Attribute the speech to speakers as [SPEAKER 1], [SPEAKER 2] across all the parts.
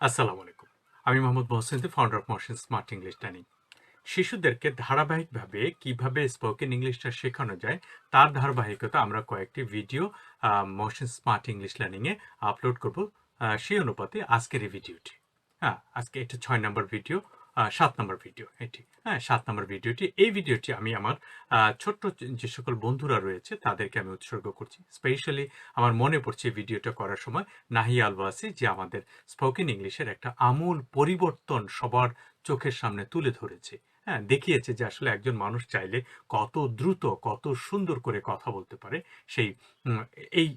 [SPEAKER 1] আসসালামু আলাইকুম। আমি Mohammad Mohsin, founder of Mohsin smart English learning. শিশুদেরকে ধারাবাহিকভাবে কিভাবে স্পোকেন ইংলিশটা শেখানো যায় তার ধারাবাহিকতা আমরা কয়েকটি ভিডিও মহসিন স্মার্ট ইংলিশ লার্নিংয়ে আপলোড করব। সেই অনুপাতে আজকের এই ভিডিওটি, আজকে এটা 6 নম্বর ভিডিও, 7 নম্বর ভিডিও এটি, 7 নম্বর ভিডিওটি। এই ভিডিওটি আমি আমার ছোট্ট যে সকল বন্ধুরা রয়েছে তাদেরকে আমি উৎসর্গ করছি। স্পেশালি আমার মনে পড়ছে এই ভিডিওটা করার সময় নাহিয়া আলওয়াসি, যে আমাদের স্পোকেন ইংলিশের একটা আমূল পরিবর্তন সবার চোখের সামনে তুলে ধরেছে। দেখিয়েছে যে আসলে একজন মানুষ চাইলে কত দ্রুত, কত সুন্দর করে কথা বলতে পারে। সেই এই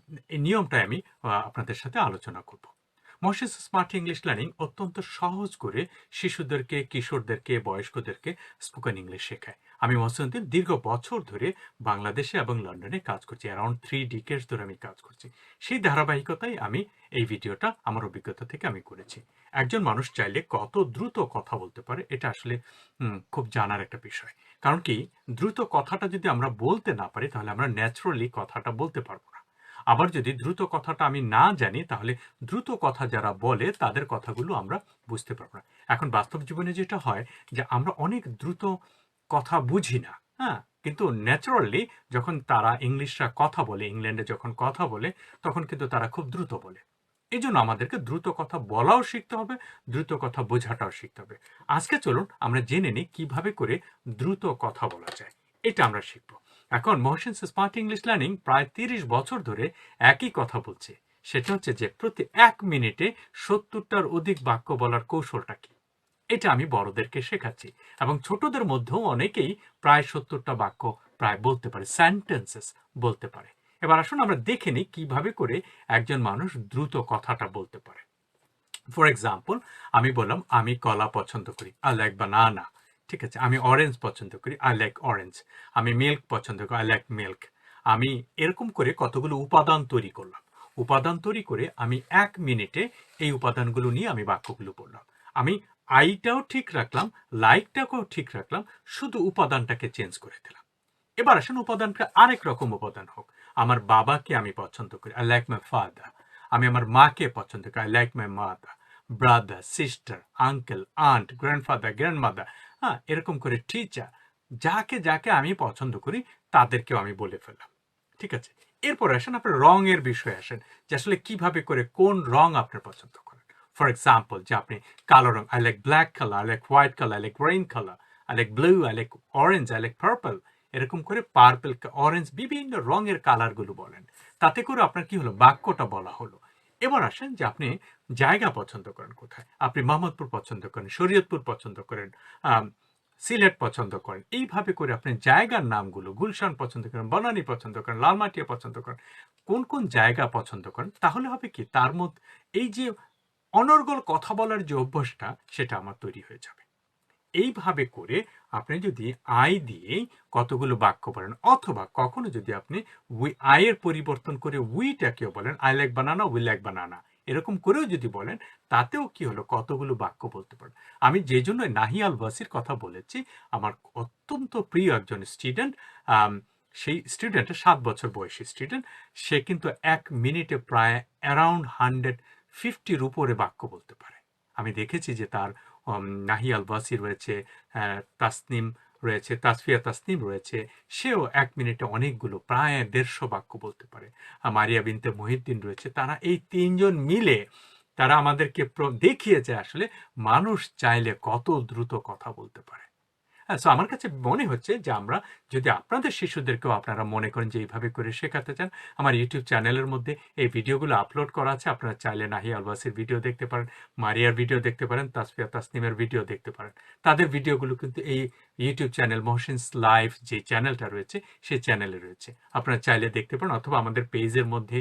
[SPEAKER 1] নিয়মটাই আমি আপনাদের সাথে আলোচনা করব। মহসিন স্মার্ট ইংলিশ লার্নিং অত্যন্ত সহজ করে শিশুদেরকে, কিশোরদেরকে, বয়স্কদেরকে স্পোকেন ইংলিশ শেখায়। আমি মহসিন দীর্ঘ বছর ধরে বাংলাদেশে এবং লন্ডনে কাজ করছি। অ্যারাউন্ড 3 ডিকেডস ধরে আমি কাজ করছি। সেই ধারাবাহিকতায় আমি এই ভিডিওটা আমার অভিজ্ঞতা থেকে আমি করেছি। একজন মানুষ চাইলে কত দ্রুত কথা বলতে পারে এটা আসলে খুব জানার একটা বিষয়। কারণ কি, দ্রুত কথাটা যদি আমরা বলতে না পারি তাহলে আমরা ন্যাচারালি কথাটা বলতে পারবো না। আবার যদি দ্রুত কথাটা আমি না জানি তাহলে দ্রুত কথা যারা বলে তাদের কথাগুলো আমরা বুঝতে পারবো না। এখন বাস্তব জীবনে যেটা হয় যে আমরা অনেক দ্রুত কথা বুঝি না, কিন্তু ন্যাচারালি যখন তারা ইংলিশরা কথা বলে, ইংল্যান্ডে যখন কথা বলে তখন কিন্তু তারা খুব দ্রুত বলে। এই জন্য আমাদেরকে দ্রুত কথা বলাও শিখতে হবে, দ্রুত কথা বোঝাটাও শিখতে হবে। আজকে চলুন আমরা জেনে নিই কিভাবে করে দ্রুত কথা বলা যায়। এটা আমরা শিখব। এখন মহসিন স্মার্ট ইংলিশ লার্নিং প্রায় 30 বছর ধরে একই কথা বলছে। সেটা হচ্ছে যে প্রতি 1 মিনিটে 70টার অধিক বাক্য বলার কৌশলটা কি, এটা আমি বড়দেরকে শেখাচ্ছি। এবং ছোটদের মধ্যেও অনেকেই প্রায় 70টা বাক্য প্রায় বলতে পারে, সেন্টেন্সেস বলতে পারে। এবার আসুন আমরা দেখে নিই কিভাবে করে একজন মানুষ দ্রুত কথাটা বলতে পারে। ফর এক্সাম্পল, আমি বললাম আমি কলা পছন্দ করি, আই লাইক বানানা। ঠিক আছে, আমি অরেঞ্জ পছন্দ করি, আই লাইক অরেঞ্জ। আমি মিল্ক পছন্দ করি, আই লাইক মিল্ক। আমি এরকম করে কতগুলো উপাদান তৈরি করলাম। উপাদান তৈরি করে আমি 1 মিনিটে এই উপাদানগুলো নিয়ে আমি বাক্যগুলো বললাম। আমি আইটাও ঠিক রাখলাম, লাইকটাকেও ঠিক রাখলাম, শুধু উপাদানটাকে চেঞ্জ করে দিলাম। এবার আসেন উপাদানটা আরেক রকম উপাদান হোক। আমার বাবাকে আমি পছন্দ করি, আই লাইক মাই ফাদার। আমি আমার মাকে পছন্দ করি, I like my mother. Brother, sister, uncle, aunt, grandfather, grandmother, এরকম করে টিচার, যাকে যাকে আমি পছন্দ করি তাদেরকেও আমি বলে ফেললাম। ঠিক আছে, এরপর আসেন আপনার রঙের বিষয়ে আসেন, যে আসলে কিভাবে করে কোন রং আপনার পছন্দ করেন। ফর এক্সাম্পল, যে আপনি কালো রং, I like black colour, I like white colour, I like green colour, I like blue, I like orange, I like purple. এরকম করে পার্পল, অরেঞ্জ, বিভিন্ন রঙের কালারগুলো বলেন। তাতে করে আপনার কি হলো, বাক্যটা বলা হলো। এবার আসেন যে আপনি জায়গা পছন্দ করেন কোথায়। আপনি মোহাম্মদপুর পছন্দ করেন, শরীয়তপুর পছন্দ করেন, সিলেট পছন্দ করেন। এইভাবে করে আপনি জায়গার নামগুলো, গুলশান পছন্দ করেন, বনানী পছন্দ করেন, লালমাটিয়া পছন্দ করেন, কোন কোন জায়গা পছন্দ করেন, তাহলে হবে কি তার মধ্যে এই যে অনর্গল কথা বলার যে অভ্যাসটা সেটা আমার তৈরি হয়ে যাবে। এইভাবে করে আপনি যদি আই দিয়ে কতগুলো বাক্য বলেন, অথবা কখনো যদি আপনি আয়ের পরিবর্তন করে উইটাকেও বলেন, I like banana, we like banana, এরকম করেও যদি বলেন, তাতেও কি হলো, কতগুলো বাক্য বলতে পারেন। আমি যে জন্য নাহিয়া আলওয়াসির কথা বলেছি, আমার অত্যন্ত প্রিয় একজন স্টুডেন্ট, সেই স্টুডেন্টের 7 বছর বয়সী স্টুডেন্ট, সে কিন্তু 1 মিনিটে প্রায় অ্যারাউন্ড 150-র উপরে বাক্য বলতে পারে। আমি দেখেছি যে তার নাহিয়া আলওয়াসি রয়েছে, তাসনিম রয়েছে, তাসফিয়া তাসনিম রয়েছে, সেও 1 মিনিটে অনেকগুলো, প্রায় 150 বাক্য বলতে পারে। মারিয়া বিনতে মহিউদ্দিন রয়েছে। তারা এই 3 জন মিলে তারা আমাদেরকে দেখিয়েছে আসলে মানুষ চাইলে কত দ্রুত কথা বলতে পারে। সো আমার কাছে মনে হচ্ছে যে আমরা যদি আপনাদের শিশুদেরকেও আপনারা মনে করেন যে এইভাবে করে শেখাতে চান, আমার ইউটিউব চ্যানেলের মধ্যে এই ভিডিওগুলো আপলোড করা আছে। আপনারা চাইলে নাহিয়া আলওয়াসির ভিডিও দেখতে পারেন, মারিয়ার ভিডিও দেখতে পারেন, তাসফিয়া তাসনিমের ভিডিও দেখতে পারেন। তাদের ভিডিওগুলো কিন্তু এই ইউটিউব চ্যানেল মহসিনস লাইভ যে চ্যানেলটা রয়েছে সেই চ্যানেলে রয়েছে, আপনারা চাইলে দেখতে পারেন। অথবা আমাদের পেজের মধ্যে,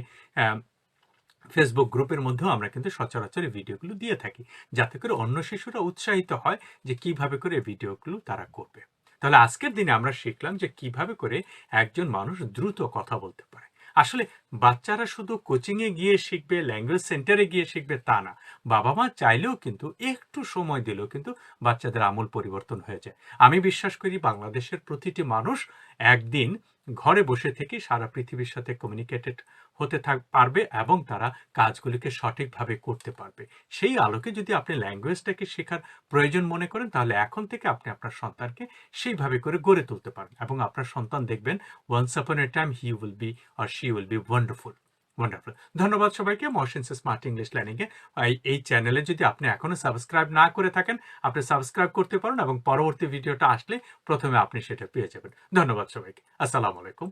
[SPEAKER 1] ফেসবুক গ্রুপের মধ্যেও আমরা কিন্তু সচরাচর এই ভিডিওগুলো দিয়ে থাকি, যাতে করে অন্য শিশুরা উৎসাহিত হয় যে কিভাবে করে এই ভিডিওগুলো তারা করবে। তাহলে আজকের দিনে আমরা শিখলাম যে কিভাবে করে একজন মানুষ দ্রুত কথা বলতে পারে। আসলে বাচ্চারা শুধু কোচিংয়ে গিয়ে শিখবে, ল্যাঙ্গুয়েজ সেন্টারে গিয়ে শিখবে তা না। বাবা মা চাইলেও কিন্তু, একটু সময় দিলেও কিন্তু বাচ্চাদের আমূল পরিবর্তন হয়ে যায়। আমি বিশ্বাস করি বাংলাদেশের প্রতিটি মানুষ একদিন ঘরে বসে থেকে সারা পৃথিবীর সাথে কমিউনিকেটেড হতে পারবে এবং তারা কাজগুলিকে সঠিকভাবে করতে পারবে। সেই আলোকে যদি আপনি ল্যাঙ্গুয়েজটাকে শেখার প্রয়োজন মনে করেন, তাহলে এখন থেকে আপনি আপনার সন্তানকে সেইভাবে করে গড়ে তুলতে পারেন এবং আপনার সন্তান দেখবেন once upon a time he will be or she will be wonderful. Wonderful. ধন্যবাদ সবাইকে মহসিনস স্মার্ট ইংলিশ লার্নিং এ এই চ্যানেলে যদি আপনি এখনো সাবস্ক্রাইব না করে থাকেন, আপনি সাবস্ক্রাইব করতে পারেন এবং পরবর্তী ভিডিওটা আসলে প্রথমে আপনি সেটা পেয়ে যাবেন। ধন্যবাদ সবাইকে। আসসালামু আলাইকুম।